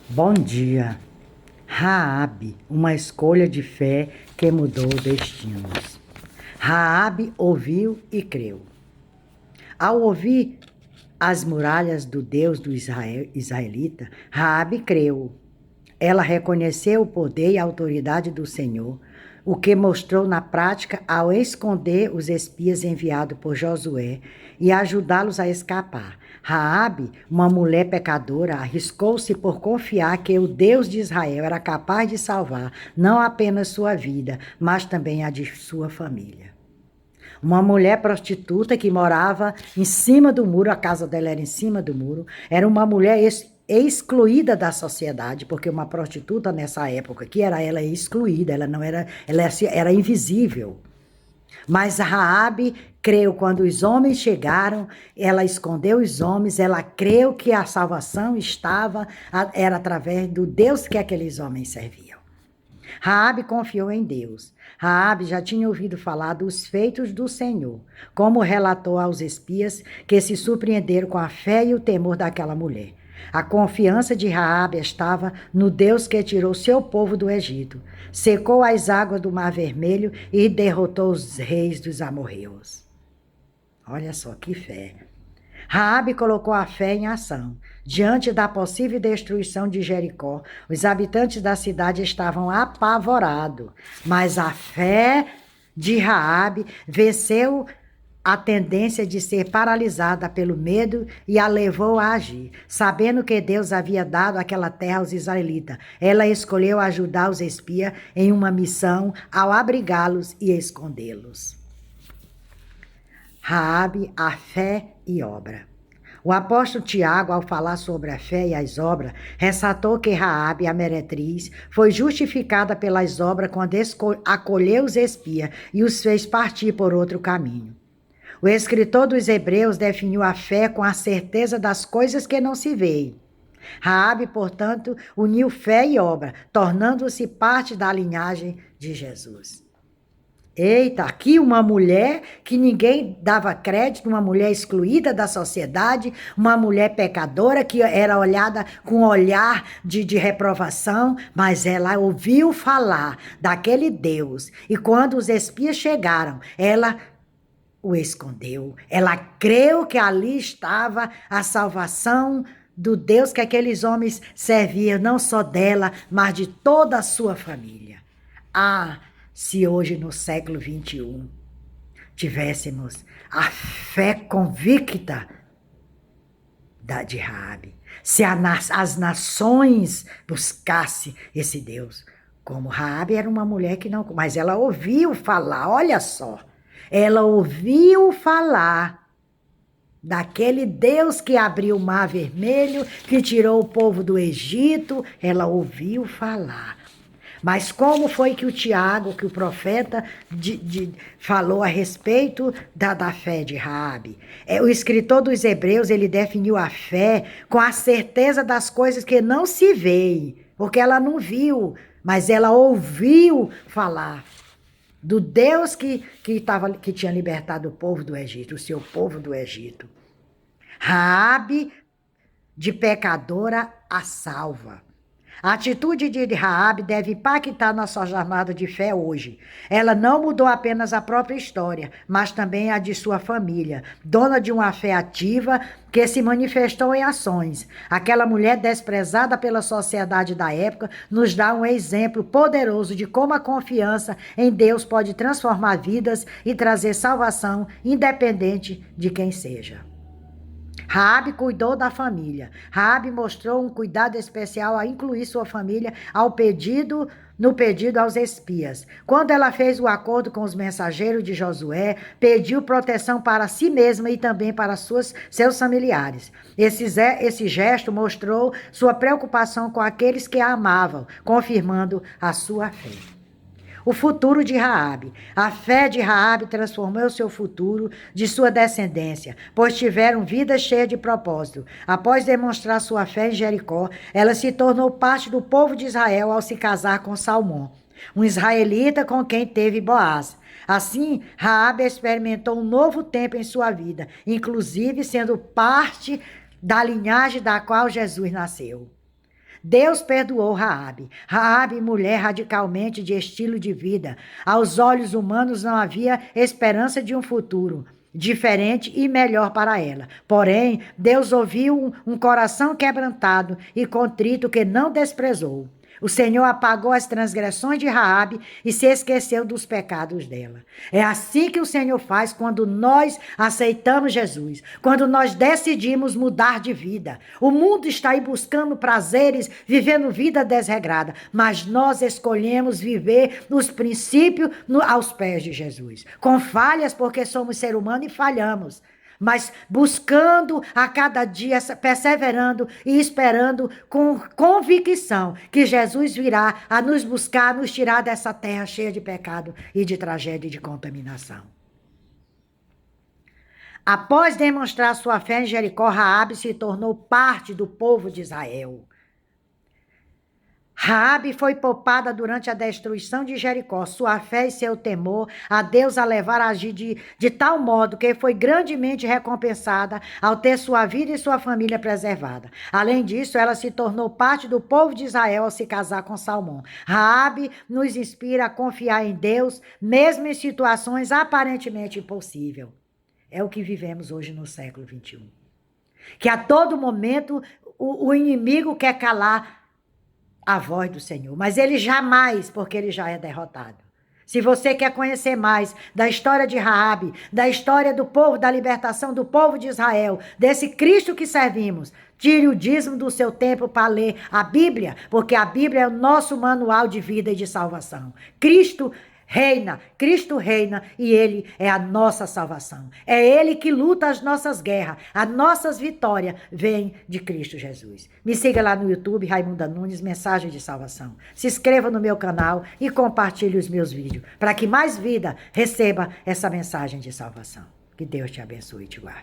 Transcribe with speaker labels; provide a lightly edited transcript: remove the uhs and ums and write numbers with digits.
Speaker 1: Bom dia. Raabe, uma escolha de fé que mudou destinos. Raabe ouviu e creu. Ao ouvir as muralhas do Deus do israelita, Raabe creu. Ela reconheceu o poder e a autoridade do Senhor, o que mostrou na prática ao esconder os espias enviados por Josué e ajudá-los a escapar. Raabe, uma mulher pecadora, arriscou-se por confiar que o Deus de Israel era capaz de salvar não apenas sua vida, mas também a de sua família. Uma mulher prostituta que morava em cima do muro, a casa dela era em cima do muro, era uma mulher excluída da sociedade, porque uma prostituta nessa época que era ela excluída, ela não era, ela era invisível. Mas Raabe creu quando os homens chegaram, ela escondeu os homens, ela creu que a salvação era através do Deus que aqueles homens serviam. Raabe confiou em Deus. Raabe já tinha ouvido falar dos feitos do Senhor, como relatou aos espias que se surpreenderam com a fé e o temor daquela mulher. A confiança de Raabe estava no Deus que tirou seu povo do Egito, secou as águas do Mar Vermelho e derrotou os reis dos amorreus. Olha só que fé. Raabe colocou a fé em ação. Diante da possível destruição de Jericó, os habitantes da cidade estavam apavorados, mas a fé de Raabe venceu a tendência de ser paralisada pelo medo e a levou a agir. Sabendo que Deus havia dado aquela terra aos israelitas, ela escolheu ajudar os espias em uma missão ao abrigá-los e escondê-los. Raabe, a fé e obra. O apóstolo Tiago, ao falar sobre a fé e as obras, ressaltou que Raabe, a meretriz, foi justificada pelas obras quando acolheu os espias e os fez partir por outro caminho. O escritor dos Hebreus definiu a fé com a certeza das coisas que não se veem. Raabe, portanto, uniu fé e obra, tornando-se parte da linhagem de Jesus. Eita, aqui uma mulher que ninguém dava crédito, uma mulher excluída da sociedade, uma mulher pecadora que era olhada com um olhar de reprovação, mas ela ouviu falar daquele Deus. E quando os espias chegaram, ela o escondeu. Ela creu que ali estava a salvação do Deus que aqueles homens serviam, não só dela, mas de toda a sua família. Se hoje, no século XXI, tivéssemos a fé convicta de Raabe, se as nações buscassem esse Deus, como Raabe era uma mulher que não... Mas ela ouviu falar, olha só, ela ouviu falar daquele Deus que abriu o Mar Vermelho, que tirou o povo do Egito, ela ouviu falar. Mas como foi que o Tiago, que o profeta, falou a respeito da fé de Raabe? O escritor dos Hebreus, ele definiu a fé com a certeza das coisas que não se veem, porque ela não viu, mas ela ouviu falar do Deus que tinha libertado o povo do Egito, o seu povo do Egito. Raabe, de pecadora a salva. A atitude de Raabe deve impactar nossa jornada de fé hoje. Ela não mudou apenas a própria história, mas também a de sua família, dona de uma fé ativa que se manifestou em ações. Aquela mulher desprezada pela sociedade da época nos dá um exemplo poderoso de como a confiança em Deus pode transformar vidas e trazer salvação, independente de quem seja. Raabe cuidou da família. Raabe mostrou um cuidado especial a incluir sua família no pedido aos espias. Quando ela fez o acordo com os mensageiros de Josué, pediu proteção para si mesma e também para seus familiares. Esse gesto mostrou sua preocupação com aqueles que a amavam, confirmando a sua fé. O futuro de Raabe. A fé de Raabe transformou o seu futuro, de sua descendência, pois tiveram vida cheia de propósito. Após demonstrar sua fé em Jericó, ela se tornou parte do povo de Israel ao se casar com Salmão, um israelita com quem teve Boaz. Assim, Raabe experimentou um novo tempo em sua vida, inclusive sendo parte da linhagem da qual Jesus nasceu. Deus perdoou Raabe. Raabe, mulher radicalmente de estilo de vida. Aos olhos humanos não havia esperança de um futuro diferente e melhor para ela. Porém, Deus ouviu um coração quebrantado e contrito que não desprezou. O Senhor apagou as transgressões de Raabe e se esqueceu dos pecados dela. É assim que o Senhor faz quando nós aceitamos Jesus, quando nós decidimos mudar de vida. O mundo está aí buscando prazeres, vivendo vida desregrada, mas nós escolhemos viver nos princípios aos pés de Jesus. Com falhas, porque somos ser humano e falhamos. Mas buscando a cada dia, perseverando e esperando com convicção que Jesus virá a nos buscar, a nos tirar dessa terra cheia de pecado e de tragédia e de contaminação. Após demonstrar sua fé em Jericó, Raabe se tornou parte do povo de Israel. Raabe foi poupada durante a destruição de Jericó. Sua fé e seu temor a Deus a levar a agir de tal modo que foi grandemente recompensada ao ter sua vida e sua família preservada. Além disso, ela se tornou parte do povo de Israel ao se casar com Salmão. Raabe nos inspira a confiar em Deus, mesmo em situações aparentemente impossíveis. É o que vivemos hoje no século XXI. Que a todo momento o inimigo quer calar a voz do Senhor, mas ele jamais, porque ele já é derrotado. Se você quer conhecer mais da história de Raabe, da história do povo, da libertação do povo de Israel, desse Cristo que servimos, tire o dízimo do seu tempo para ler a Bíblia, porque a Bíblia é o nosso manual de vida e de salvação. Cristo reina e Ele é a nossa salvação. É Ele que luta as nossas guerras, as nossas vitórias vêm de Cristo Jesus. Me siga lá no YouTube, Raimunda Nunes, Mensagem de Salvação. Se inscreva no meu canal e compartilhe os meus vídeos, para que mais vida receba essa mensagem de salvação. Que Deus te abençoe e te guarde.